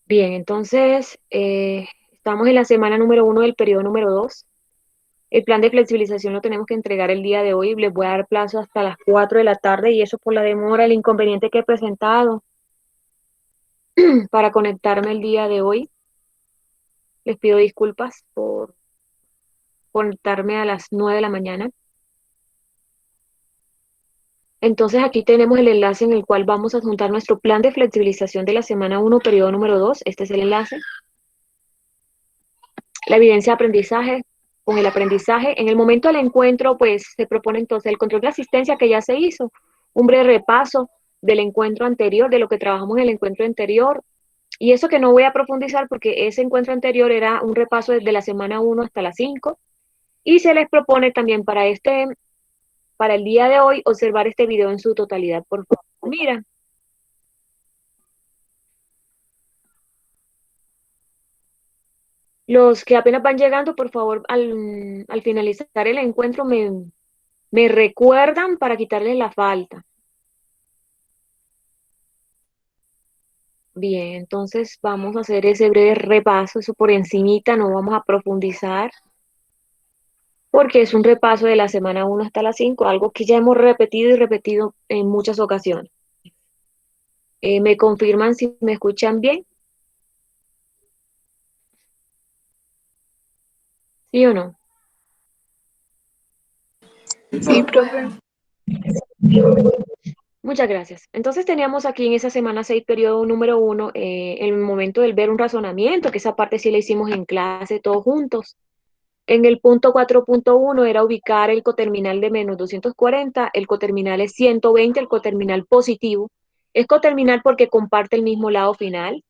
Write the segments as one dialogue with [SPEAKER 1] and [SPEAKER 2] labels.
[SPEAKER 1] Bien, entonces estamos en la semana número 1 del periodo número 2. El plan de flexibilización lo tenemos que entregar el día de hoy. Les voy a dar plazo hasta las 4 de la tarde y eso por la demora, el inconveniente que he presentado para conectarme el día de hoy. Les pido disculpas por conectarme a las 9 de la mañana. Entonces aquí tenemos el enlace en el cual vamos a juntar nuestro plan de flexibilización de la semana 1, periodo número 2. Este es el enlace. La evidencia de aprendizaje, con el aprendizaje. En el momento del encuentro, pues se propone entonces el control de asistencia que ya se hizo, un breve repaso del encuentro anterior, de lo que trabajamos en el encuentro anterior, y eso que no voy a profundizar porque ese encuentro anterior era un repaso desde la semana 1 hasta la 5, y se les propone también para el día de hoy, observar este video en su totalidad, por favor. Mira, los que apenas van llegando, por favor, al finalizar el encuentro me recuerdan para quitarles la falta. Bien, entonces vamos a hacer ese breve repaso, eso por encimita, no vamos a profundizar, porque es un repaso de la semana 1 hasta la 5, algo que ya hemos repetido y repetido en muchas ocasiones. ¿Me confirman si me escuchan bien? ¿Sí o no?
[SPEAKER 2] Sí, profe.
[SPEAKER 1] Muchas gracias. Entonces teníamos aquí en esa semana 6, periodo número 1, el momento del ver un razonamiento, que esa parte sí la hicimos en clase todos juntos. En el punto 4.1 era ubicar el coterminal de menos 240, el coterminal es 120, el coterminal positivo. Es coterminal porque comparte el mismo lado final.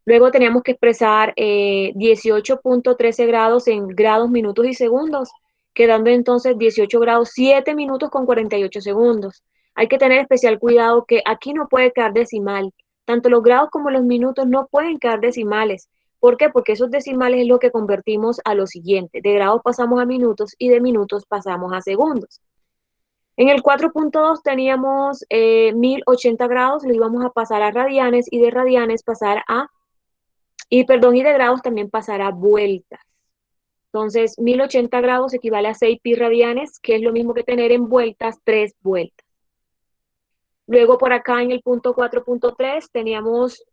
[SPEAKER 1] Luego teníamos que expresar 18.13 grados en grados, minutos y segundos, quedando entonces 18 grados 7 minutos con 48 segundos. Hay que tener especial cuidado que aquí no puede quedar decimal. Tanto los grados como los minutos no pueden quedar decimales. ¿Por qué? Porque esos decimales es lo que convertimos a lo siguiente. De grados pasamos a minutos y de minutos pasamos a segundos. En el 4.2 teníamos 1080 grados, lo íbamos a pasar a radianes y de radianes pasar a y de grados también pasará vueltas. Entonces, 1080 grados equivale a 6 pi radianes, que es lo mismo que tener en vueltas 3 vueltas. Luego por acá en el punto 4.3 teníamos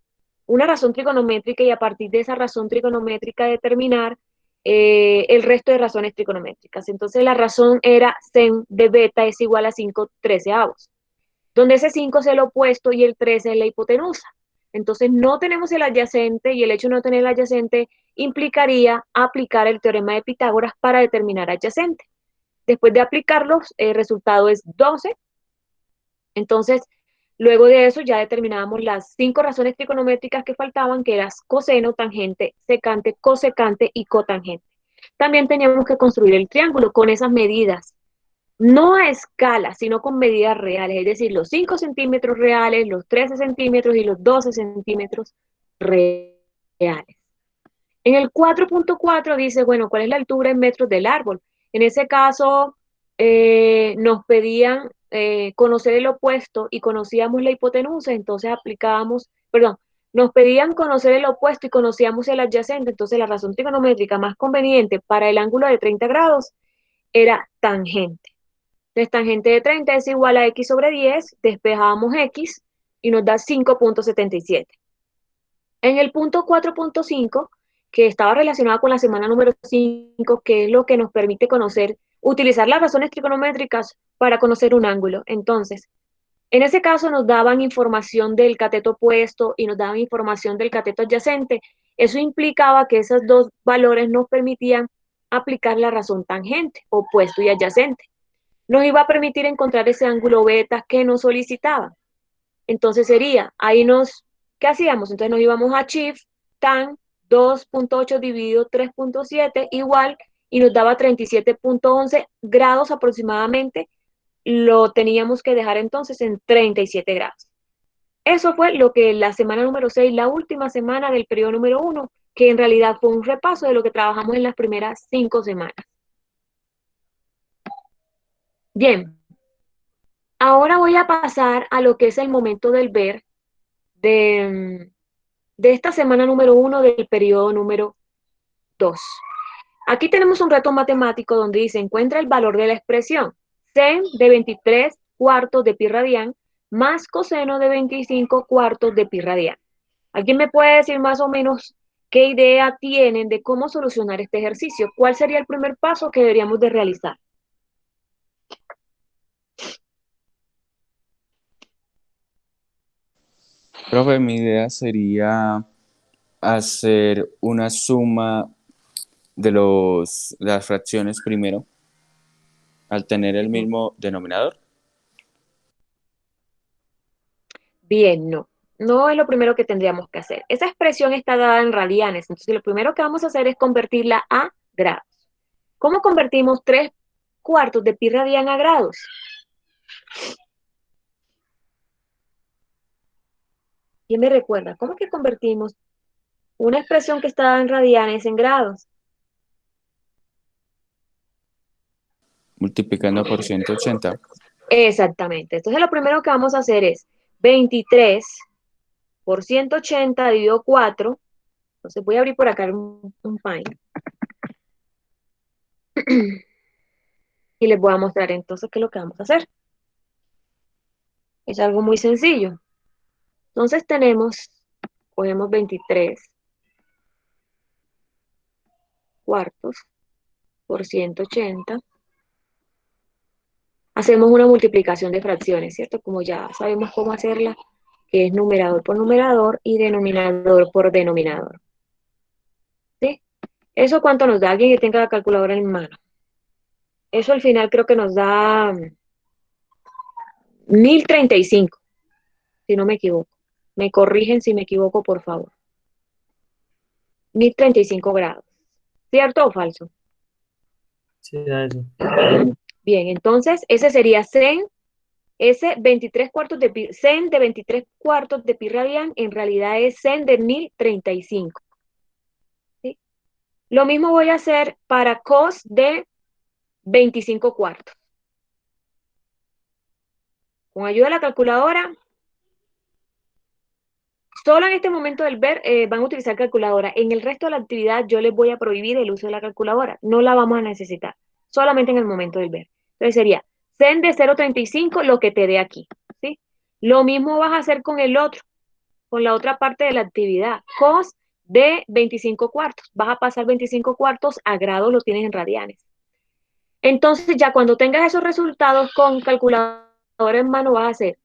[SPEAKER 1] una razón trigonométrica y a partir de esa razón trigonométrica determinar el resto de razones trigonométricas. Entonces la razón era sen de beta es igual a 5/13, donde ese 5 es el opuesto y el 13 es la hipotenusa. Entonces no tenemos el adyacente y el hecho de no tener el adyacente implicaría aplicar el teorema de Pitágoras para determinar adyacente. Después de aplicarlos, el resultado es 12. Entonces, luego de eso ya determinábamos las 5 razones trigonométricas que faltaban, que eran coseno, tangente, secante, cosecante y cotangente. También teníamos que construir el triángulo con esas medidas, no a escala, sino con medidas reales, es decir, los 5 centímetros reales, los 13 centímetros y los 12 centímetros reales. En el 4.4 dice, bueno, ¿cuál es la altura en metros del árbol? En ese caso, nos pedían conocer el opuesto y conocíamos la hipotenusa, entonces aplicábamos, perdón, nos pedían conocer el opuesto y conocíamos el adyacente, entonces la razón trigonométrica más conveniente para el ángulo de 30 grados era tangente. Entonces, tangente de 30 es igual a x sobre 10, despejamos x y nos da 5.77. En el punto 4.5, que estaba relacionado con la semana número 5, que es lo que nos permite conocer, utilizar las razones trigonométricas para conocer un ángulo. Entonces, en ese caso nos daban información del cateto opuesto y nos daban información del cateto adyacente. Eso implicaba que esos dos valores nos permitían aplicar la razón tangente, opuesto y adyacente. Nos iba a permitir encontrar ese ángulo beta que nos solicitaban. Entonces sería, ¿qué hacíamos? Entonces nos íbamos a Shift, tan 2.8 dividido 3.7 igual, y nos daba 37.11 grados aproximadamente, lo teníamos que dejar entonces en 37 grados. Eso fue lo que la semana número 6, la última semana del periodo número 1, que en realidad fue un repaso de lo que trabajamos en las primeras 5 semanas. Bien, ahora voy a pasar a lo que es el momento del ver, de de esta semana número 1 del periodo número 2. Aquí tenemos un reto matemático donde dice, encuentra el valor de la expresión sen de 23 cuartos de pi radián más coseno de 25 cuartos de pi radián. ¿Alguien me puede decir más o menos qué idea tienen de cómo solucionar este ejercicio? ¿Cuál sería el primer paso que deberíamos de realizar?
[SPEAKER 3] Profe, mi idea sería hacer una suma de las fracciones primero, al tener el mismo denominador.
[SPEAKER 1] Bien, no. No es lo primero que tendríamos que hacer. Esa expresión está dada en radianes, entonces lo primero que vamos a hacer es convertirla a grados. ¿Cómo convertimos 3 cuartos de pi radián a grados? ¿Quién me recuerda? ¿Cómo que convertimos una expresión que está dada en radianes en grados?
[SPEAKER 3] Multiplicando por 180.
[SPEAKER 1] Exactamente. Entonces lo primero que vamos a hacer es 23 por 180 dividido 4. Entonces voy a abrir por acá un Paint. Y les voy a mostrar entonces qué es lo que vamos a hacer. Es algo muy sencillo. Entonces cogemos 23 cuartos por 180. Hacemos una multiplicación de fracciones, ¿cierto? Como ya sabemos cómo hacerla, que es numerador por numerador y denominador por denominador. ¿Sí? ¿Eso cuánto nos da? Alguien que tenga la calculadora en mano. Eso al final creo que nos da 1035, si no me equivoco. Me corrigen si me equivoco, por favor. 1035 grados. ¿Cierto o falso?
[SPEAKER 4] Sí, da eso.
[SPEAKER 1] Bien, entonces ese sería sen, ese 23 cuartos de pi, sen de 23 cuartos de pi radián, en realidad es sen de 1035. ¿Sí? Lo mismo voy a hacer para cos de 25 cuartos. Con ayuda de la calculadora, solo en este momento del ver van a utilizar calculadora. En el resto de la actividad yo les voy a prohibir el uso de la calculadora. No la vamos a necesitar. Solamente en el momento del ver. Entonces sería sen de 0,35 lo que te dé aquí. ¿Sí? Lo mismo vas a hacer con el otro, con la otra parte de la actividad. Cos de 25 cuartos. Vas a pasar 25 cuartos a grados, lo tienes en radianes. Entonces ya cuando tengas esos resultados con calculadora en mano vas a hacer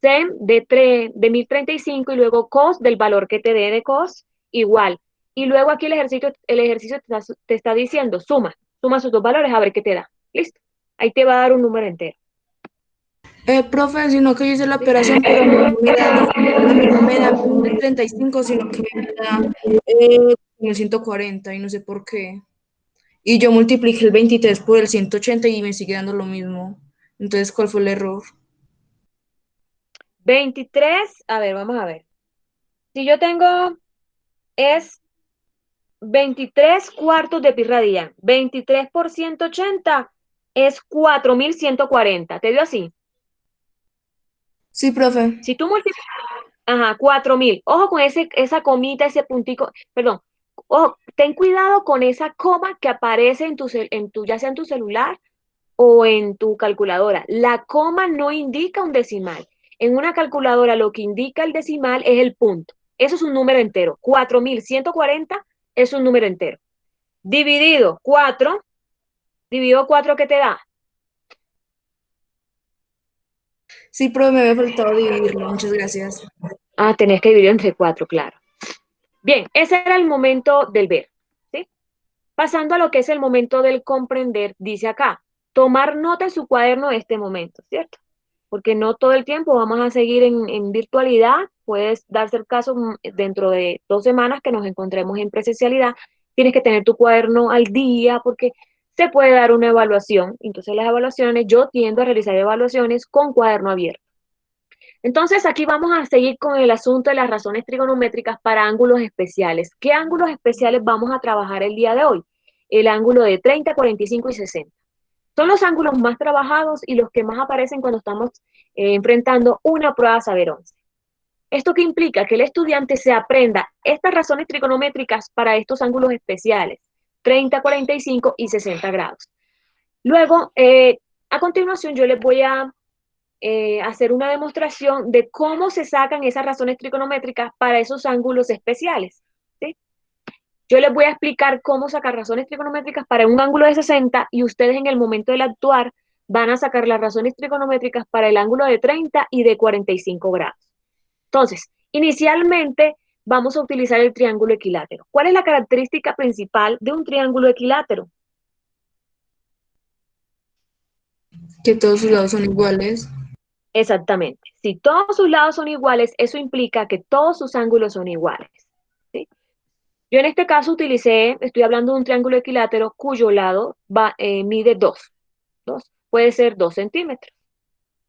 [SPEAKER 1] sen de 1035 y luego cos del valor que te dé de cos igual. Y luego aquí el ejercicio te está diciendo suma sus dos valores a ver qué te da. Listo. Ahí te va a dar un número entero.
[SPEAKER 2] Profe, sino que yo hice la operación, pero a mí no me da 35, sino que me da 140 y no sé por qué. Y yo multipliqué el 23 por el 180 y me sigue dando lo mismo. Entonces, ¿cuál fue el error?
[SPEAKER 1] 23, a ver, vamos a ver. Si yo tengo, es 23 cuartos de pi radián. 23 por 180 es 4140. ¿Te dio así?
[SPEAKER 2] Sí, profe.
[SPEAKER 1] Si tú multiplicas, ajá, 4000. Ojo con esa comita, ese puntico, perdón. Ojo, ten cuidado con esa coma que aparece ya sea en tu celular o en tu calculadora. La coma no indica un decimal. En una calculadora lo que indica el decimal es el punto. Eso es un número entero. 4140 es un número entero. Dividido 4, dividido 4, ¿qué te da?
[SPEAKER 2] Sí, profe, me había faltado dividirlo. Muchas gracias.
[SPEAKER 1] Ah, tenés que dividir entre 4, claro. Bien, ese era el momento del ver, ¿sí? Pasando a lo que es el momento del comprender, dice acá, tomar nota en su cuaderno de este momento, ¿cierto? Porque no todo el tiempo vamos a seguir en virtualidad, puedes darse el caso dentro de 2 semanas que nos encontremos en presencialidad, tienes que tener tu cuaderno al día porque se puede dar una evaluación, entonces las evaluaciones, yo tiendo a realizar evaluaciones con cuaderno abierto. Entonces aquí vamos a seguir con el asunto de las razones trigonométricas para ángulos especiales. ¿Qué ángulos especiales vamos a trabajar el día de hoy? El ángulo de 30, 45 y 60. Son los ángulos más trabajados y los que más aparecen cuando estamos enfrentando una prueba saber 11. ¿Esto qué implica? Que el estudiante se aprenda estas razones trigonométricas para estos ángulos especiales, 30, 45 y 60 grados. Luego, a continuación, yo les voy a hacer una demostración de cómo se sacan esas razones trigonométricas para esos ángulos especiales. ¿Sí? Yo les voy a explicar cómo sacar razones trigonométricas para un ángulo de 60 y ustedes en el momento del actuar van a sacar las razones trigonométricas para el ángulo de 30 y de 45 grados. Entonces, inicialmente vamos a utilizar el triángulo equilátero. ¿Cuál es la característica principal de un triángulo equilátero?
[SPEAKER 2] Que todos sus lados son iguales.
[SPEAKER 1] Exactamente. Si todos sus lados son iguales, eso implica que todos sus ángulos son iguales. ¿Sí? Yo en este caso estoy hablando de un triángulo equilátero cuyo lado mide 2. Puede ser 2 centímetros.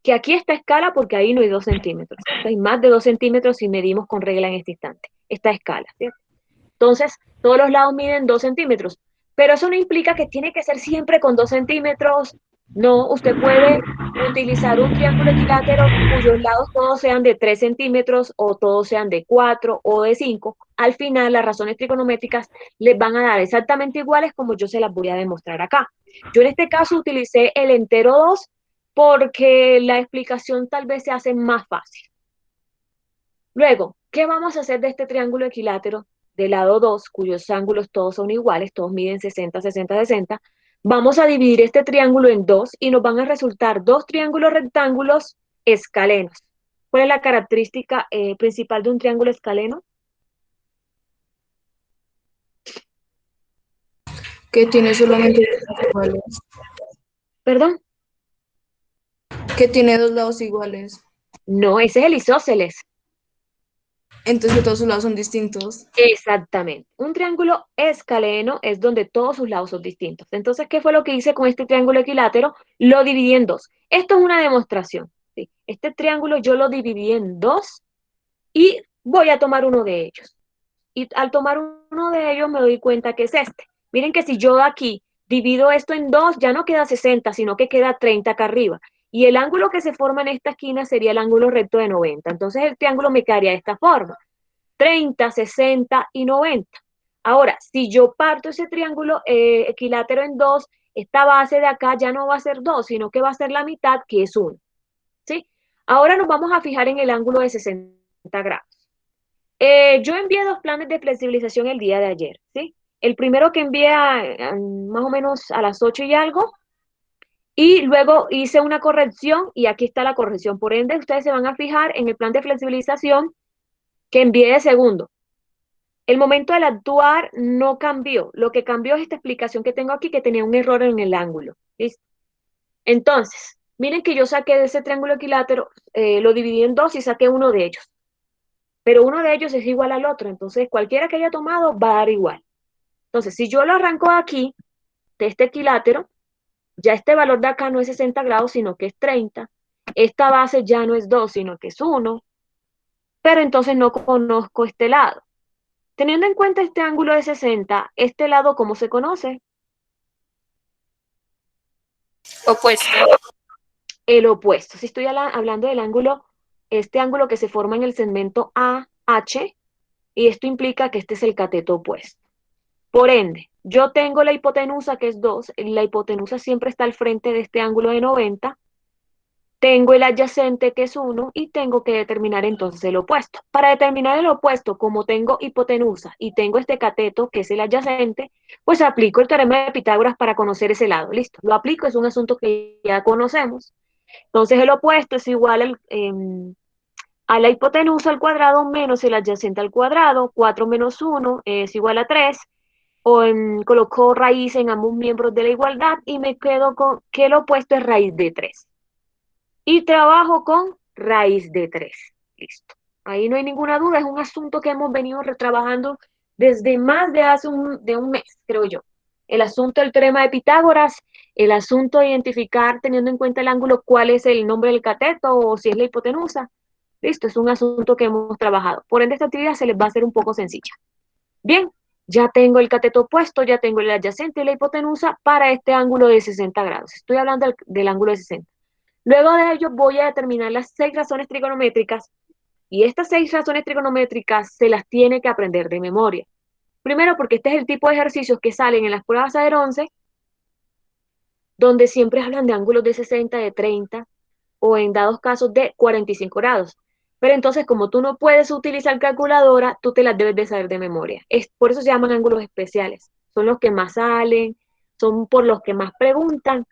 [SPEAKER 1] Que aquí está escala porque ahí no hay 2 centímetros. Hay más de 2 centímetros si medimos con regla en este instante. Esta escala, ¿cierto? Entonces, todos los lados miden 2 centímetros. Pero eso no implica que tiene que ser siempre con 2 centímetros. No, usted puede utilizar un triángulo equilátero cuyos lados todos sean de 3 centímetros o todos sean de 4 o de 5. Al final, las razones trigonométricas les van a dar exactamente iguales como yo se las voy a demostrar acá. Yo en este caso utilicé el entero 2 porque la explicación tal vez se hace más fácil. Luego, ¿qué vamos a hacer de este triángulo equilátero de lado 2, cuyos ángulos todos son iguales, todos miden 60, 60, 60? Vamos a dividir este triángulo en dos y nos van a resultar dos triángulos rectángulos escalenos. ¿Cuál es la característica principal de un triángulo escaleno?
[SPEAKER 2] Que tiene solamente dos lados iguales.
[SPEAKER 1] ¿Perdón?
[SPEAKER 2] Que tiene dos lados iguales.
[SPEAKER 1] No, ese es el isósceles.
[SPEAKER 2] Entonces que todos sus lados son distintos.
[SPEAKER 1] Exactamente. Un triángulo escaleno es donde todos sus lados son distintos. Entonces, ¿qué fue lo que hice con este triángulo equilátero? Lo dividí en dos. Esto es una demostración. ¿Sí? Este triángulo yo lo dividí en dos y voy a tomar uno de ellos. Y al tomar uno de ellos me doy cuenta que es este. Miren que si yo aquí divido esto en dos, ya no queda 60, sino que queda 30 acá arriba. Y el ángulo que se forma en esta esquina sería el ángulo recto de 90. Entonces el triángulo me quedaría de esta forma. 30, 60 y 90. Ahora, si yo parto ese triángulo equilátero en dos, esta base de acá ya no va a ser 2, sino que va a ser la mitad, que es 1. ¿Sí? Ahora nos vamos a fijar en el ángulo de 60 grados. Yo envié dos planes de flexibilización el día de ayer, ¿sí? El primero que envié más o menos a las 8 y algo, y luego hice una corrección, y aquí está la corrección. Por ende, ustedes se van a fijar en el plan de flexibilización que envié de segundo. El momento del actuar no cambió. Lo que cambió es esta explicación que tengo aquí, que tenía un error en el ángulo. ¿Listo? Entonces, miren que yo saqué de ese triángulo equilátero, lo dividí en dos y saqué uno de ellos. Pero uno de ellos es igual al otro, entonces cualquiera que haya tomado va a dar igual. Entonces, si yo lo arranco aquí, de este equilátero, ya este valor de acá no es 60 grados, sino que es 30. Esta base ya no es 2, sino que es 1. Pero entonces no conozco este lado. Teniendo en cuenta este ángulo de 60, ¿este lado cómo se conoce?
[SPEAKER 5] Opuesto.
[SPEAKER 1] El opuesto. Si estoy hablando del ángulo, este ángulo que se forma en el segmento AH, y esto implica que este es el cateto opuesto. Por ende, yo tengo la hipotenusa que es 2, la hipotenusa siempre está al frente de este ángulo de 90, tengo el adyacente que es 1 y tengo que determinar entonces el opuesto. Para determinar el opuesto, como tengo hipotenusa y tengo este cateto que es el adyacente, pues aplico el teorema de Pitágoras para conocer ese lado. Listo, lo aplico, es un asunto que ya conocemos. Entonces el opuesto es igual a la hipotenusa al cuadrado menos el adyacente al cuadrado. 4 menos 1 es igual a 3. Coloco raíz en ambos miembros de la igualdad y me quedo con que el opuesto es raíz de 3. Y trabajo con raíz de 3. Listo. Ahí no hay ninguna duda, es un asunto que hemos venido retrabajando desde más de hace un mes, creo yo. El asunto del teorema de Pitágoras, el asunto de identificar, teniendo en cuenta el ángulo, cuál es el nombre del cateto o si es la hipotenusa. Listo, es un asunto que hemos trabajado. Por ende, esta actividad se les va a hacer un poco sencilla. Bien, ya tengo el cateto opuesto, ya tengo el adyacente y la hipotenusa para este ángulo de 60 grados. Estoy hablando del ángulo de 60. Luego de ello voy a determinar las 6 razones trigonométricas Y estas 6 razones trigonométricas se las tiene que aprender de memoria. Primero, porque este es el tipo de ejercicios que salen en las pruebas Saber 11, donde siempre hablan de ángulos de 60, de 30, o en dados casos de 45 grados. Pero entonces, como tú no puedes utilizar calculadora, tú te las debes de saber de memoria. Por eso se llaman ángulos especiales. Son los que más salen, son por los que más preguntan,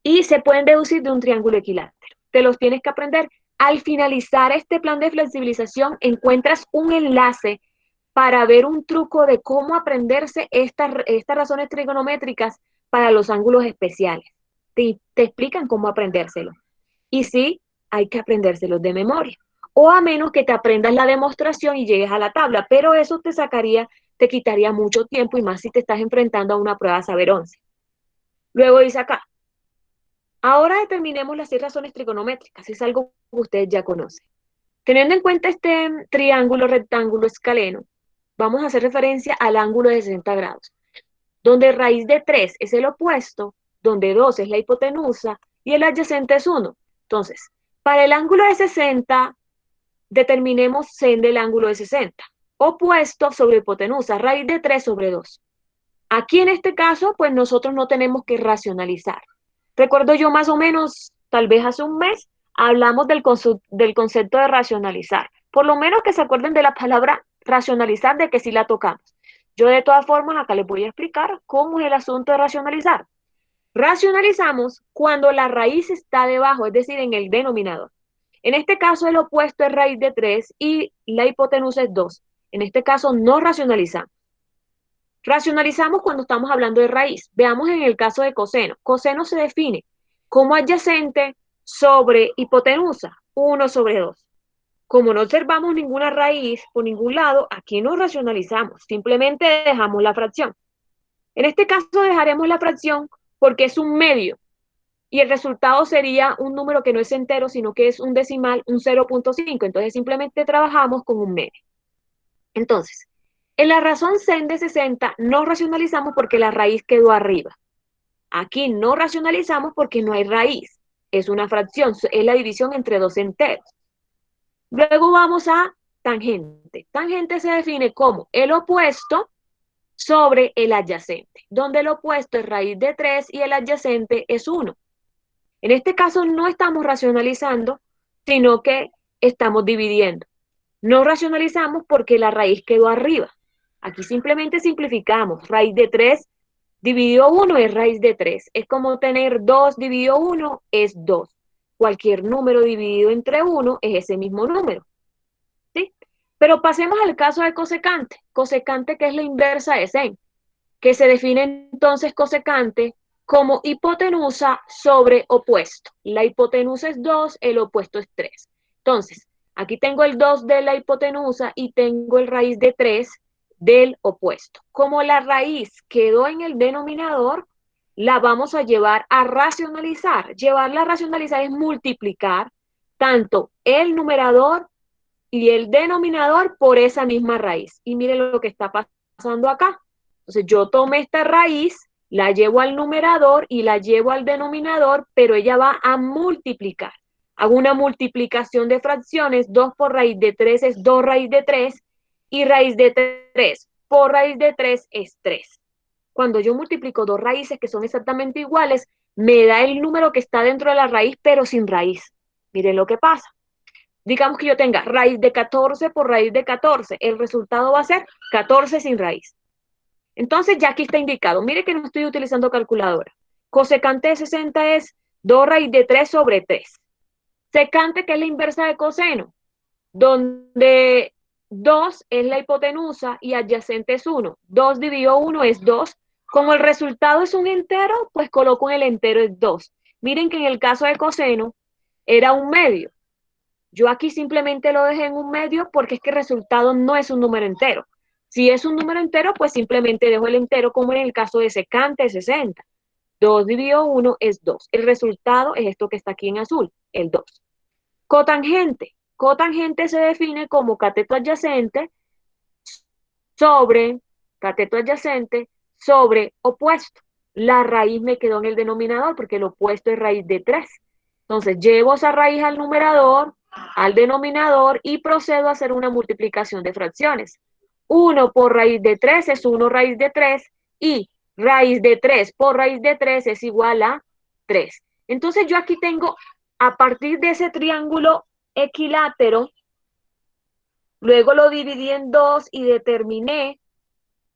[SPEAKER 1] y se pueden deducir de un triángulo equilátero. Te los tienes que aprender. Al finalizar este plan de flexibilización, encuentras un enlace para ver un truco de cómo aprenderse estas razones trigonométricas para los ángulos especiales. Te explican cómo aprendérselo. Y sí, hay que aprendérselos de memoria. O a menos que te aprendas la demostración y llegues a la tabla, pero eso te quitaría mucho tiempo y más si te estás enfrentando a una prueba Saber 11. Luego dice acá, ahora determinemos las 6 razones trigonométricas, es algo que ustedes ya conocen. Teniendo en cuenta este triángulo rectángulo escaleno, vamos a hacer referencia al ángulo de 60 grados, donde raíz de 3 es el opuesto, donde 2 es la hipotenusa y el adyacente es 1. Entonces, para el ángulo de 60, determinemos sen del ángulo de 60. Opuesto sobre hipotenusa, raíz de 3 sobre 2. Aquí en este caso, pues nosotros no tenemos que racionalizar. Recuerdo yo más o menos, tal vez hace un mes, hablamos del concepto de racionalizar. Por lo menos que se acuerden de la palabra racionalizar, de que sí la tocamos. Yo de todas formas acá les voy a explicar cómo es el asunto de racionalizar. Racionalizamos cuando la raíz está debajo, es decir, en el denominador. En este caso el opuesto es raíz de 3 y la hipotenusa es 2. En este caso no racionalizamos. Racionalizamos cuando estamos hablando de raíz. Veamos en el caso de coseno. Coseno se define como adyacente sobre hipotenusa, 1 sobre 2. Como no observamos ninguna raíz por ningún lado, aquí no racionalizamos, simplemente dejamos la fracción. En este caso dejaremos la fracción porque es un medio y el resultado sería un número que no es entero, sino que es un decimal, un 0.5. Entonces simplemente trabajamos con un medio. Entonces, en la razón sen de 60 no racionalizamos porque la raíz quedó arriba. Aquí no racionalizamos porque no hay raíz. Es una fracción, es la división entre dos enteros. Luego vamos a tangente. Tangente se define como el opuesto sobre el adyacente, donde el opuesto es raíz de 3 y el adyacente es 1. En este caso no estamos racionalizando, sino que estamos dividiendo. No racionalizamos porque la raíz quedó arriba. Aquí simplemente simplificamos. Raíz de 3 dividido 1 es raíz de 3. Es como tener 2 dividido 1 es 2. Cualquier número dividido entre 1 es ese mismo número. ¿Sí? Pero pasemos al caso de cosecante. Cosecante, que es la inversa de sen, que se define entonces cosecante como hipotenusa sobre opuesto. La hipotenusa es 2, el opuesto es 3. Entonces, aquí tengo el 2 de la hipotenusa y tengo el raíz de 3 del opuesto. Como la raíz quedó en el denominador, la vamos a llevar a racionalizar. Llevarla a racionalizar es multiplicar tanto el numerador y el denominador por esa misma raíz. Y miren lo que está pasando acá. Entonces yo tomé esta raíz, la llevo al numerador y la llevo al denominador, pero ella va a multiplicar. Hago una multiplicación de fracciones, 2 por raíz de 3 es 2 raíz de 3 y raíz de 3 por raíz de 3 es 3. Cuando yo multiplico dos raíces que son exactamente iguales, me da el número que está dentro de la raíz, pero sin raíz. Miren lo que pasa. Digamos que yo tenga raíz de 14 por raíz de 14. El resultado va a ser 14 sin raíz. Entonces ya aquí está indicado. Mire que no estoy utilizando calculadora. Cosecante de 60 es 2 raíz de 3 sobre 3. Secante, que es la inversa de coseno, donde 2 es la hipotenusa y adyacente es 1. 2 dividido 1 es 2. Como el resultado es un entero, pues coloco en el entero es 2. Miren que en el caso de coseno era un medio. Yo aquí simplemente lo dejé en un medio porque es que el resultado no es un número entero. Si es un número entero, pues simplemente dejo el entero, como en el caso de secante de 60. 2 dividido 1 es 2. El resultado es esto que está aquí en azul, el 2. Cotangente. Cotangente se define como cateto adyacente sobre opuesto. La raíz me quedó en el denominador porque el opuesto es raíz de 3. Entonces llevo esa raíz al numerador al denominador y procedo a hacer una multiplicación de fracciones. 1 por raíz de 3 es 1 raíz de 3 y raíz de 3 por raíz de 3 es igual a 3. Entonces yo aquí tengo, a partir de ese triángulo equilátero, luego lo dividí en dos y determiné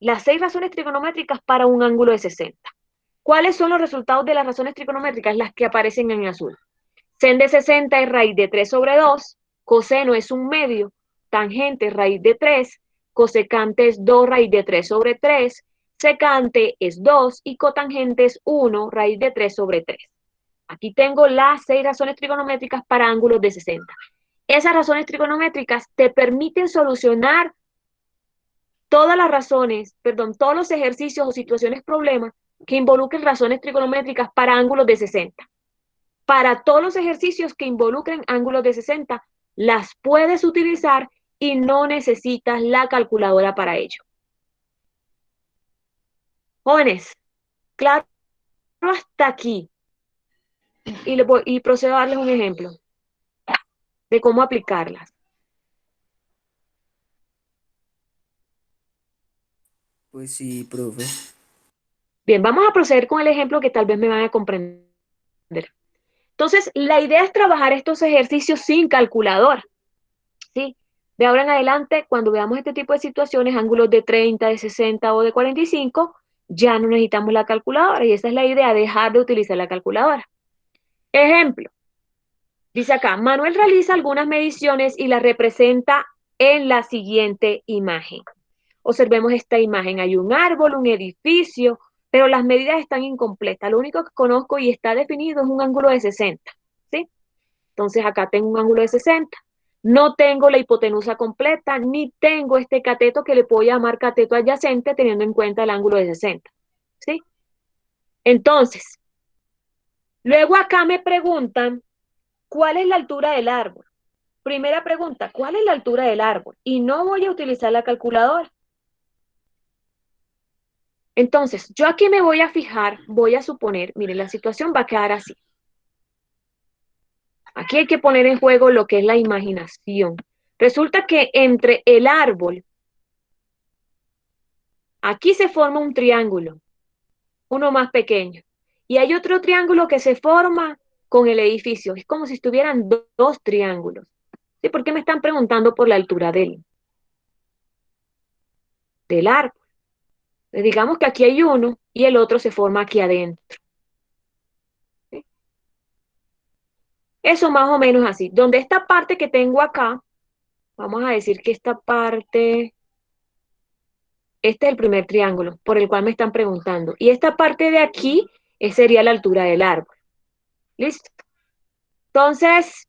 [SPEAKER 1] las 6 razones trigonométricas para un ángulo de 60. ¿Cuáles son los resultados de las razones trigonométricas? Las que aparecen en azul. Sen de 60 es raíz de 3 sobre 2, coseno es 1 medio, tangente es raíz de 3, cosecante es 2 raíz de 3 sobre 3, secante es 2 y cotangente es 1 raíz de 3 sobre 3. Aquí tengo las 6 razones trigonométricas para ángulos de 60. Esas razones trigonométricas te permiten solucionar todas las razones, perdón, todos los ejercicios o situaciones problemas que involucren razones trigonométricas para ángulos de 60. Para todos los ejercicios que involucren ángulos de 60, las puedes utilizar y no necesitas la calculadora para ello. Jóvenes, claro hasta aquí. Y procedo a darles un ejemplo de cómo aplicarlas.
[SPEAKER 2] Pues sí, profe.
[SPEAKER 1] Bien, vamos a proceder con el ejemplo que tal vez me van a comprender. Entonces, la idea es trabajar estos ejercicios sin calculadora, ¿sí? De ahora en adelante, cuando veamos este tipo de situaciones, ángulos de 30, de 60 o de 45, ya no necesitamos la calculadora y esa es la idea, dejar de utilizar la calculadora. Ejemplo, dice acá, Manuel realiza algunas mediciones y las representa en la siguiente imagen. Observemos esta imagen, hay un árbol, un edificio, pero las medidas están incompletas. Lo único que conozco y está definido es un ángulo de 60, ¿sí? Entonces acá tengo un ángulo de 60. No tengo la hipotenusa completa, ni tengo este cateto que le puedo llamar cateto adyacente teniendo en cuenta el ángulo de 60, ¿sí? Entonces, luego acá me preguntan, ¿cuál es la altura del árbol? Primera pregunta, ¿cuál es la altura del árbol? Y no voy a utilizar la calculadora. Entonces, yo aquí me voy a fijar, voy a suponer, miren, la situación va a quedar así. Aquí hay que poner en juego lo que es la imaginación. Resulta que entre el árbol, aquí se forma un triángulo, uno más pequeño, y hay otro triángulo que se forma con el edificio. Es como si estuvieran dos triángulos. ¿Sí? ¿Por qué me están preguntando por la altura del árbol? Pues digamos que aquí hay uno y el otro se forma aquí adentro. ¿Sí? Eso más o menos así. Donde esta parte que tengo acá, vamos a decir que esta parte, este es el primer triángulo por el cual me están preguntando. Y esta parte de aquí sería la altura del árbol. ¿Listo? Entonces,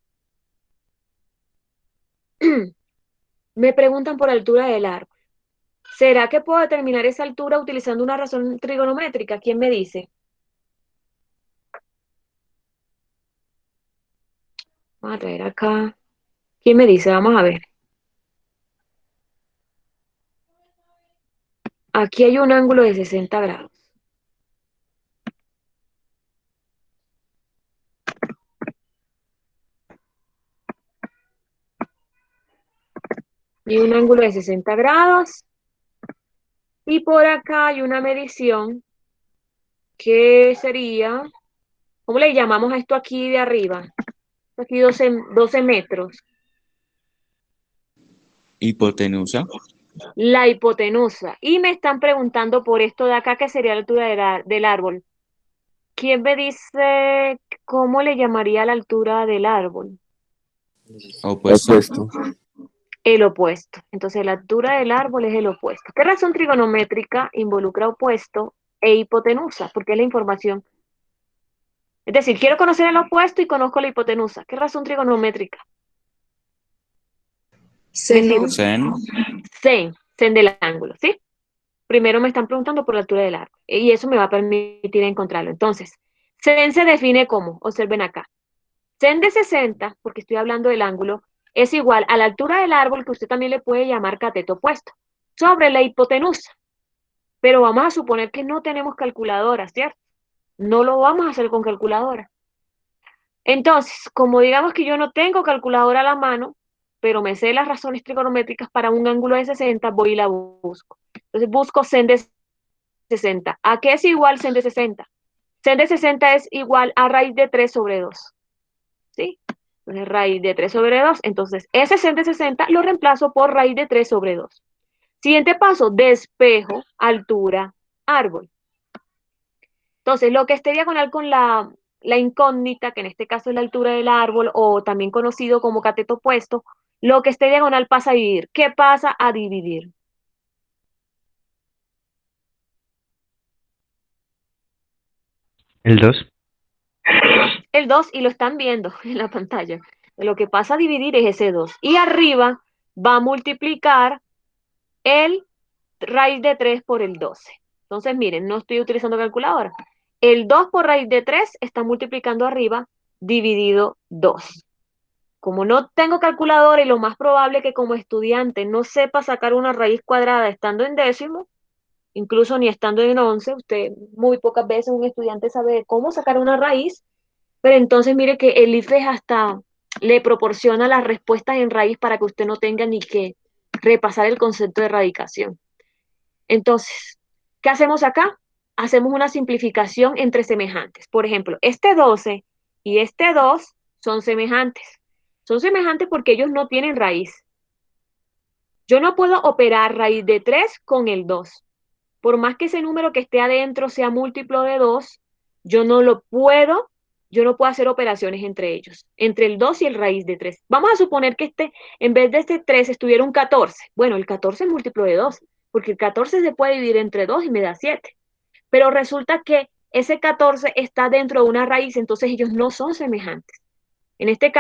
[SPEAKER 1] me preguntan por la altura del árbol. ¿Será que puedo determinar esa altura utilizando una razón trigonométrica? ¿Quién me dice? Vamos a traer acá. ¿Quién me dice? Vamos a ver. Aquí hay un ángulo de 60 grados. Y un ángulo de 60 grados. Y por acá hay una medición que sería, ¿cómo le llamamos a esto aquí de arriba? Aquí 12 metros.
[SPEAKER 3] Hipotenusa.
[SPEAKER 1] La hipotenusa. Y me están preguntando por esto de acá, que sería la altura del árbol. ¿Quién me dice cómo le llamaría la altura del árbol?
[SPEAKER 3] Opuesto.
[SPEAKER 1] El opuesto. Entonces, la altura del árbol es el opuesto. ¿Qué razón trigonométrica involucra opuesto e hipotenusa? Porque es la información. Es decir, quiero conocer el opuesto y conozco la hipotenusa. ¿Qué razón trigonométrica me
[SPEAKER 2] Seno.
[SPEAKER 1] sirve?
[SPEAKER 3] Sen.
[SPEAKER 1] Sen del ángulo, ¿sí? Primero me están preguntando por la altura del árbol y eso me va a permitir encontrarlo. Entonces, sen se define como, observen acá, sen de 60, porque estoy hablando del ángulo, es igual a la altura del árbol, que usted también le puede llamar cateto opuesto, sobre la hipotenusa. Pero vamos a suponer que no tenemos calculadora, ¿cierto? No lo vamos a hacer con calculadora. Entonces, como digamos que yo no tengo calculadora a la mano, pero me sé las razones trigonométricas para un ángulo de 60, voy y la busco. Entonces busco sen de 60. ¿A qué es igual sen de 60? Sen de 60 es igual a raíz de 3 sobre 2. ¿Sí? Entonces raíz de 3 sobre 2. Entonces ese sen de 60 lo reemplazo por raíz de 3 sobre 2. Siguiente paso, despejo, altura, árbol. Entonces, lo que esté diagonal con la incógnita, que en este caso es la altura del árbol, o también conocido como cateto opuesto, lo que esté diagonal pasa a dividir. ¿Qué pasa a dividir?
[SPEAKER 6] El 2.
[SPEAKER 1] El 2 y lo están viendo en la pantalla. Lo que pasa a dividir es ese 2. Y arriba va a multiplicar el raíz de 3 por el 12. Entonces, miren, no estoy utilizando calculadora. El 2 por raíz de 3 está multiplicando arriba dividido 2. Como no tengo calculadora y lo más probable que como estudiante no sepa sacar una raíz cuadrada estando en décimo, incluso ni estando en 11, usted muy pocas veces un estudiante sabe cómo sacar una raíz, pero entonces mire que el IFES hasta le proporciona las respuestas en raíz para que usted no tenga ni que repasar el concepto de radicación. Entonces, ¿qué hacemos acá? Hacemos una simplificación entre semejantes. Por ejemplo, este 12 y este 2 son semejantes. Son semejantes porque ellos no tienen raíz. Yo no puedo operar raíz de 3 con el 2. Por más que ese número que esté adentro sea múltiplo de 2, yo no puedo hacer operaciones entre ellos, entre el 2 y el raíz de 3. Vamos a suponer que en vez de este 3 estuviera un 14. Bueno, el 14 es múltiplo de 2, porque el 14 se puede dividir entre 2 y me da 7. Pero resulta que ese 14 está dentro de una raíz, entonces ellos no son semejantes. En este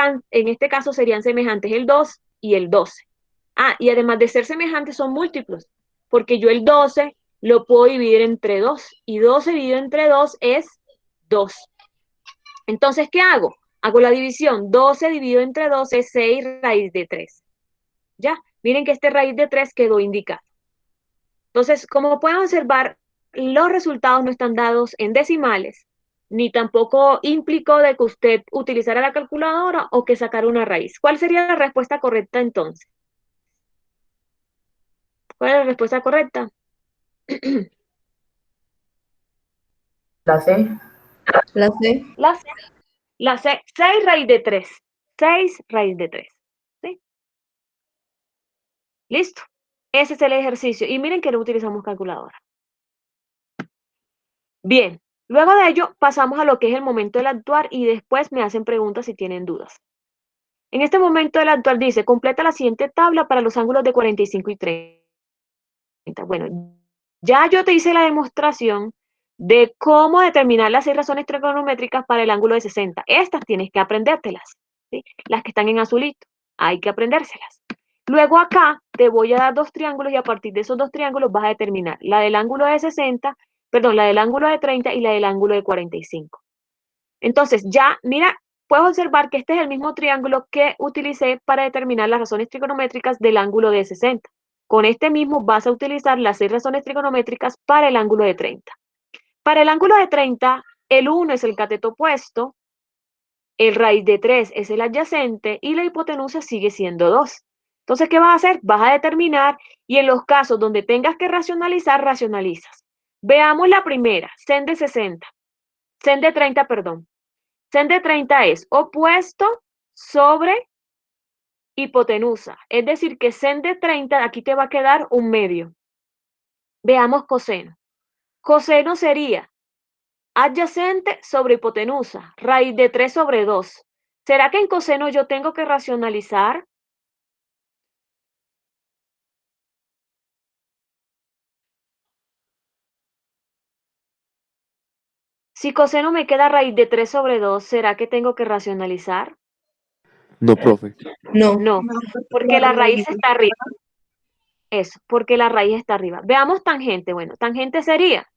[SPEAKER 1] caso serían semejantes el 2 y el 12. Ah, y además de ser semejantes son múltiplos, porque yo el 12 lo puedo dividir entre 2 y 12 dividido entre 2 es 2. Entonces, ¿qué hago? Hago la división. 12 dividido entre 2 es 6 raíz de 3. ¿Ya? Miren que este raíz de 3 quedó indicado. Entonces, como pueden observar, los resultados no están dados en decimales, ni tampoco implicó de que usted utilizara la calculadora o que sacara una raíz. ¿Cuál sería la respuesta correcta entonces? ¿Cuál es la respuesta correcta?
[SPEAKER 7] La C.
[SPEAKER 2] La C.
[SPEAKER 1] La C, 6 raíz de 3. 6 raíz de 3. ¿Sí? Listo. Ese es el ejercicio. Y miren que no utilizamos calculadora. Bien. Luego de ello, pasamos a lo que es el momento del actuar y después me hacen preguntas si tienen dudas. En este momento del actual dice, completa la siguiente tabla para los ángulos de 45 y 30. Bueno, ya yo te hice la demostración de cómo determinar las 6 razones trigonométricas para el ángulo de 60. Estas tienes que aprendértelas, ¿sí? Las que están en azulito, hay que aprendérselas. Luego acá te voy a dar 2 triángulos y a partir de esos 2 triángulos vas a determinar la del ángulo de 60, perdón, la del ángulo de 30 y la del ángulo de 45. Entonces, ya, mira, puedes observar que este es el mismo triángulo que utilicé para determinar las razones trigonométricas del ángulo de 60. Con este mismo vas a utilizar las 6 razones trigonométricas para el ángulo de 30. Para el ángulo de 30, el 1 es el cateto opuesto, el raíz de 3 es el adyacente y la hipotenusa sigue siendo 2. Entonces, ¿qué vas a hacer? Vas a determinar y en los casos donde tengas que racionalizar, racionalizas. Veamos la primera, sen de 60, sen de 30, perdón. Sen de 30 es opuesto sobre hipotenusa. Es decir, que sen de 30, aquí te va a quedar un medio. Veamos coseno. Coseno sería adyacente sobre hipotenusa, raíz de 3 sobre 2. ¿Será que en coseno yo tengo que racionalizar? Si coseno me queda raíz de 3 sobre 2, ¿será que tengo que racionalizar?
[SPEAKER 8] No, profe.
[SPEAKER 2] No.
[SPEAKER 1] No, porque la raíz está arriba. Eso, porque la raíz está arriba. Veamos tangente. Bueno, tangente sería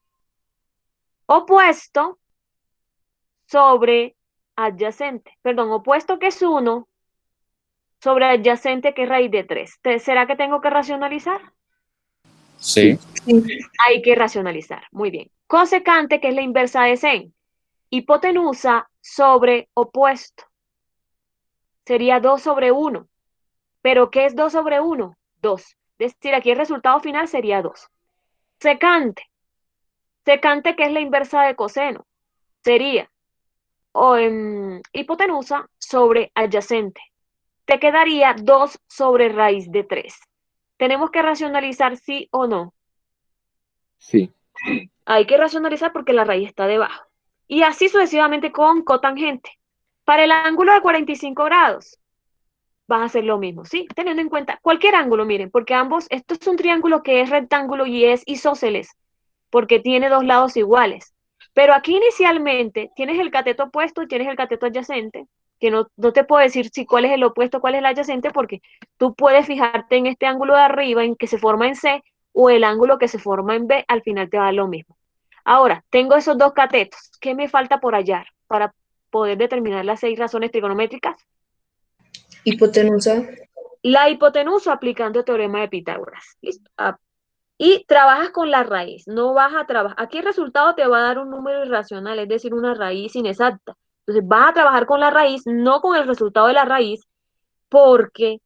[SPEAKER 1] opuesto sobre adyacente. Perdón, opuesto que es 1 sobre adyacente que es raíz de 3. ¿Será que tengo que racionalizar?
[SPEAKER 3] Sí.
[SPEAKER 2] Sí.
[SPEAKER 1] Hay que racionalizar. Muy bien. Cosecante, que es la inversa de sen. Hipotenusa sobre opuesto. Sería 2 sobre 1. ¿Pero qué es 2 sobre 1? 2. Es decir, aquí el resultado final sería 2. Secante. Secante, que es la inversa de coseno, sería hipotenusa sobre adyacente. Te quedaría 2 sobre raíz de 3. Tenemos que racionalizar sí o no.
[SPEAKER 8] Sí.
[SPEAKER 1] Hay que racionalizar porque la raíz está debajo. Y así sucesivamente con cotangente. Para el ángulo de 45 grados, vas a hacer lo mismo, ¿sí? Teniendo en cuenta cualquier ángulo, miren, porque ambos, esto es un triángulo que es rectángulo y es isósceles, porque tiene dos lados iguales. Pero aquí inicialmente tienes el cateto opuesto y tienes el cateto adyacente, que no te puedo decir si cuál es el opuesto, cuál es el adyacente, porque tú puedes fijarte en este ángulo de arriba, en que se forma en C, o el ángulo que se forma en B, al final te va a dar lo mismo. Ahora, tengo esos dos catetos. ¿Qué me falta por hallar para poder determinar las 6 razones trigonométricas?
[SPEAKER 2] Hipotenusa.
[SPEAKER 1] La hipotenusa aplicando el teorema de Pitágoras. ¿Listo? Y trabajas con la raíz, no vas a trabajar. Aquí el resultado te va a dar un número irracional, es decir, una raíz inexacta. Entonces vas a trabajar con la raíz, no con el resultado de la raíz, porque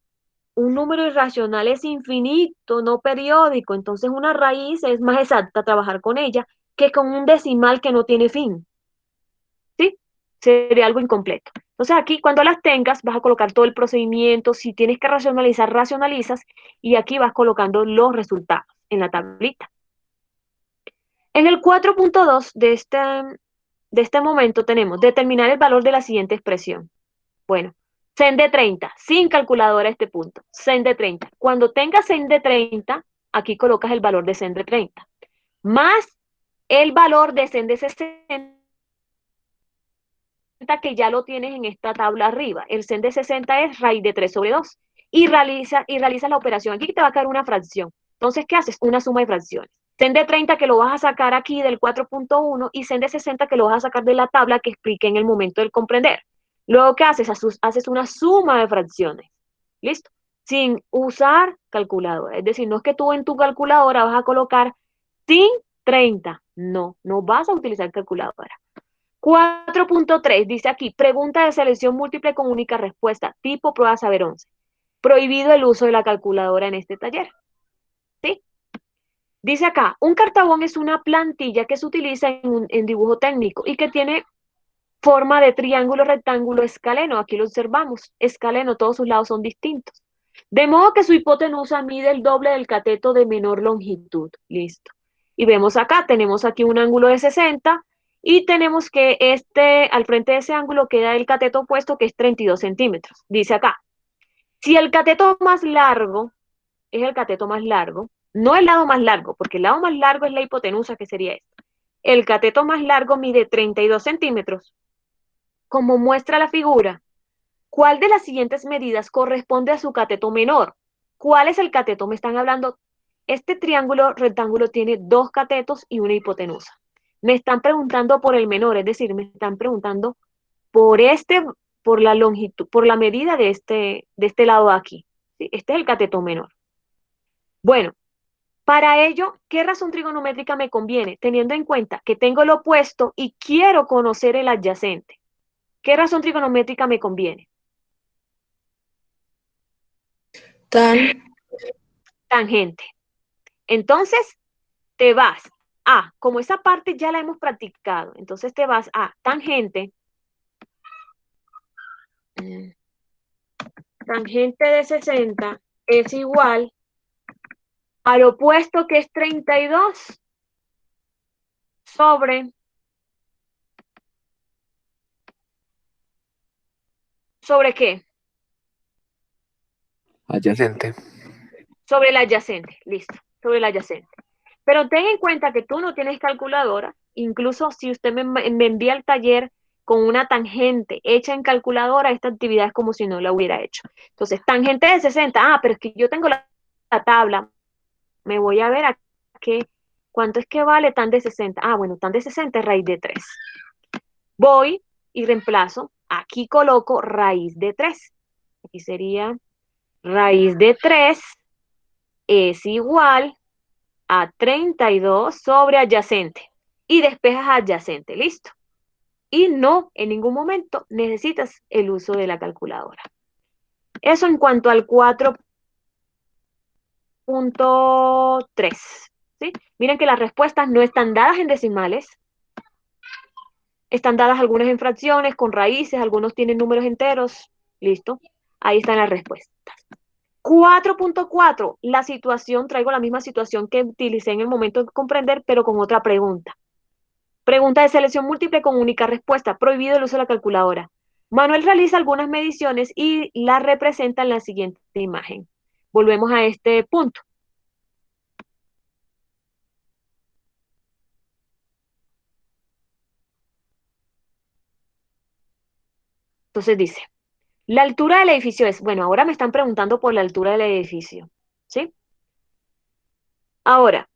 [SPEAKER 1] un número irracional es infinito, no periódico. Entonces una raíz es más exacta trabajar con ella que con un decimal que no tiene fin. ¿Sí? Sería algo incompleto. Entonces aquí cuando las tengas vas a colocar todo el procedimiento, si tienes que racionalizar, racionalizas y aquí vas colocando los resultados en la tablita. En el 4.2 de este momento tenemos determinar el valor de la siguiente expresión. Bueno, sen de 30, sin calculadora a este punto, sen de 30. Cuando tengas sen de 30, aquí colocas el valor de sen de 30, más el valor de sen de 60, que ya lo tienes en esta tabla arriba. El sen de 60 es raíz de 3 sobre 2. Y realiza la operación. Aquí te va a caer una fracción. Entonces, ¿qué haces? Una suma de fracciones. Sen de 30 que lo vas a sacar aquí del 4.1 y sen de 60 que lo vas a sacar de la tabla que expliqué en el momento del comprender. Luego, ¿qué haces? Haces una suma de fracciones. ¿Listo? Sin usar calculadora. Es decir, no es que tú en tu calculadora vas a colocar sin 30. No, no vas a utilizar calculadora. 4.3 dice aquí, pregunta de selección múltiple con única respuesta, tipo prueba saber 11. Prohibido el uso de la calculadora en este taller. ¿Sí? Dice acá, un cartabón es una plantilla que se utiliza en dibujo técnico y que tiene forma de triángulo, rectángulo, escaleno. Aquí lo observamos, escaleno, todos sus lados son distintos. De modo que su hipotenusa mide el doble del cateto de menor longitud. Listo. Y vemos acá, tenemos aquí un ángulo de 60 y tenemos que al frente de ese ángulo queda el cateto opuesto que es 32 centímetros. Dice acá, si el cateto más largo es el cateto más largo, no el lado más largo, porque el lado más largo es la hipotenusa, que sería esta. El cateto más largo mide 32 centímetros. Como muestra la figura, ¿cuál de las siguientes medidas corresponde a su cateto menor? ¿Cuál es el cateto? Me están hablando, este triángulo rectángulo tiene dos catetos y una hipotenusa. Me están preguntando por el menor, es decir, me están preguntando por la longitud, por la medida de este lado de aquí. ¿Sí? Este es el cateto menor. Bueno, para ello, ¿qué razón trigonométrica me conviene? Teniendo en cuenta que tengo el opuesto y quiero conocer el adyacente. ¿Qué razón trigonométrica me conviene? Tangente. Entonces, te vas a, como esa parte ya la hemos practicado, entonces te vas a tangente, tangente de 60 es igual al opuesto que es 32 ¿sobre qué?
[SPEAKER 8] Adyacente.
[SPEAKER 1] Sobre el adyacente, listo, sobre el adyacente. Pero ten en cuenta que tú no tienes calculadora, incluso si usted me envía al taller con una tangente hecha en calculadora, esta actividad es como si no la hubiera hecho. Entonces, tangente de 60, pero es que yo tengo la tabla, me voy a ver a cuánto es que vale tan de 60. Bueno, tan de 60 es raíz de 3. Voy y reemplazo, aquí coloco raíz de 3. Aquí sería raíz de 3 es igual a 32 sobre adyacente. Y despejas adyacente, listo. y no en ningún momento necesitas el uso de la calculadora. Eso en cuanto al 4.3, ¿sí? Miren que las respuestas no están dadas en decimales, están dadas algunas en fracciones, con raíces, algunos tienen números enteros, listo, ahí están las respuestas. 4.4, la situación, traigo la misma situación que utilicé en el momento de comprender, pero con otra pregunta. Pregunta de selección múltiple con única respuesta, prohibido el uso de la calculadora. Manuel realiza algunas mediciones y las representa en la siguiente imagen. Volvemos a este punto. Entonces dice, la altura del edificio es, bueno, ahora me están preguntando por la altura del edificio, ¿sí? Ahora,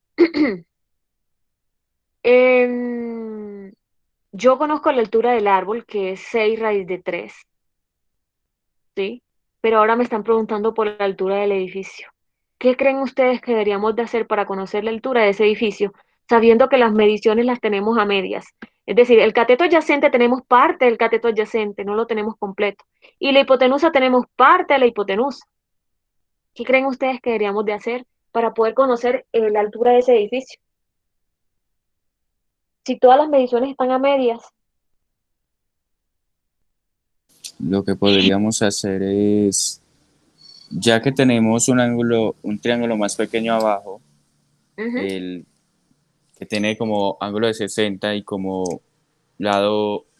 [SPEAKER 1] yo conozco la altura del árbol, que es 6 raíz de 3, ¿sí? Pero ahora me están preguntando por la altura del edificio. ¿Qué creen ustedes que deberíamos de hacer para conocer la altura de ese edificio, sabiendo que las mediciones las tenemos a medias? Es decir, el cateto adyacente tenemos parte del cateto adyacente, no lo tenemos completo. Y la hipotenusa tenemos parte de la hipotenusa. ¿Qué creen ustedes que deberíamos de hacer para poder conocer la altura de ese edificio? Si todas las mediciones están a medias.
[SPEAKER 3] Lo que podríamos hacer es, ya que tenemos un triángulo más pequeño abajo,
[SPEAKER 1] Ujú.
[SPEAKER 3] el que tiene como ángulo de 60 y como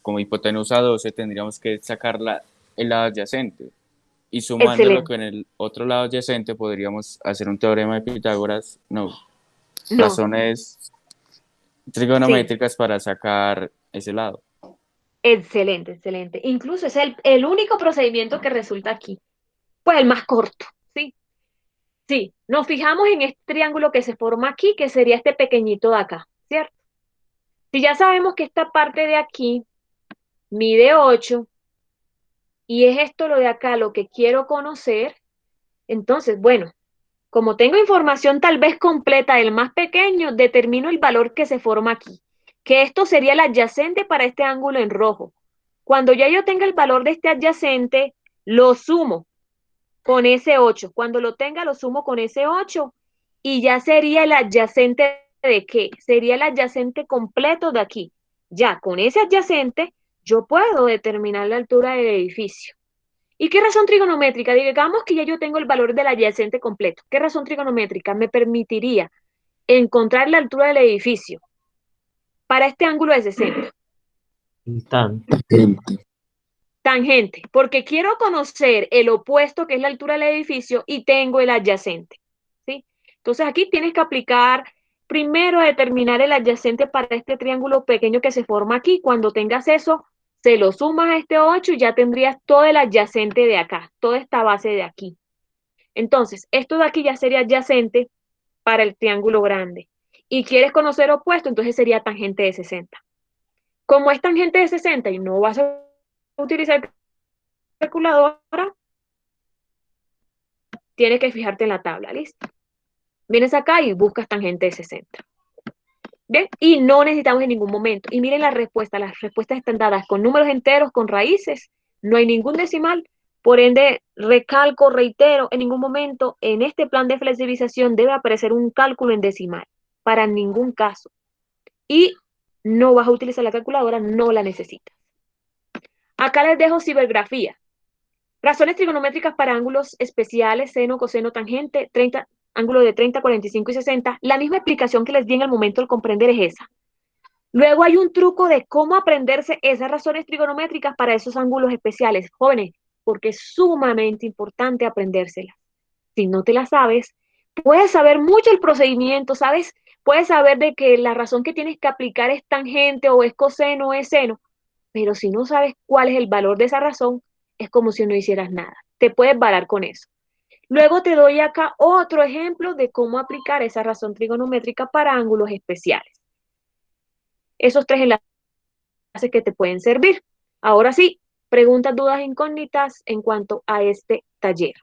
[SPEAKER 3] como hipotenusa 12, tendríamos que sacar el lado adyacente. Y sumándolo
[SPEAKER 1] Excelente.
[SPEAKER 3] con el otro lado adyacente, podríamos hacer un teorema de Pitágoras, no,
[SPEAKER 1] No,
[SPEAKER 3] razones
[SPEAKER 1] sí.
[SPEAKER 3] trigonométricas para sacar ese lado.
[SPEAKER 1] Excelente, excelente. Incluso es el único procedimiento que resulta aquí. Pues el más corto, ¿sí? Sí, nos fijamos en este triángulo que se forma aquí, que sería este pequeñito de acá, ¿cierto? Si ya sabemos que esta parte de aquí mide 8 y es esto lo de acá lo que quiero conocer, entonces, bueno, como tengo información tal vez completa del más pequeño, determino el valor que se forma aquí, que esto sería el adyacente para este ángulo en rojo. Cuando ya yo tenga el valor de este adyacente, lo sumo con ese 8. Cuando lo tenga, lo sumo con ese 8 y ya sería el adyacente de qué? Sería el adyacente completo de aquí. Ya con ese adyacente, yo puedo determinar la altura del edificio. ¿Y qué razón trigonométrica? Digamos que ya yo tengo el valor del adyacente completo. ¿Qué razón trigonométrica me permitiría encontrar la altura del edificio para este ángulo de 60?
[SPEAKER 4] Tan.
[SPEAKER 1] Tangente, porque quiero conocer el opuesto, que es la altura del edificio, y tengo el adyacente, ¿sí? Entonces aquí tienes que aplicar primero a determinar el adyacente para este triángulo pequeño que se forma aquí. Cuando tengas eso, se lo sumas a este 8 y ya tendrías todo el adyacente de acá, toda esta base de aquí. Entonces, esto de aquí ya sería adyacente para el triángulo grande. Y quieres conocer opuesto, entonces sería tangente de 60. Como es tangente de 60 y no vas a utilizar calculadora, tienes que fijarte en la tabla, ¿listo? Vienes acá y buscas tangente de 60. ¿Bien? Y no necesitamos en ningún momento. Y miren las respuestas están dadas con números enteros, con raíces, no hay ningún decimal. Por ende, recalco, reitero, en ningún momento en este plan de flexibilización debe aparecer un cálculo en decimal, para ningún caso. Y no vas a utilizar la calculadora, no la necesitas. Acá les dejo cibergrafía. Razones trigonométricas para ángulos especiales, seno, coseno, tangente, 30, ángulo de 30, 45 y 60. La misma explicación que les di en el momento del comprender es esa. Luego hay un truco de cómo aprenderse esas razones trigonométricas para esos ángulos especiales, jóvenes, porque es sumamente importante aprendérselas. Si no te las sabes, puedes saber mucho el procedimiento, ¿sabes? Puedes saber de que la razón que tienes que aplicar es tangente o es coseno o es seno, pero si no sabes cuál es el valor de esa razón, es como si no hicieras nada. Te puedes varar con eso. Luego te doy acá otro ejemplo de cómo aplicar esa razón trigonométrica para ángulos especiales. Esos tres enlaces que te pueden servir. Ahora sí, preguntas, dudas, incógnitas en cuanto a este taller.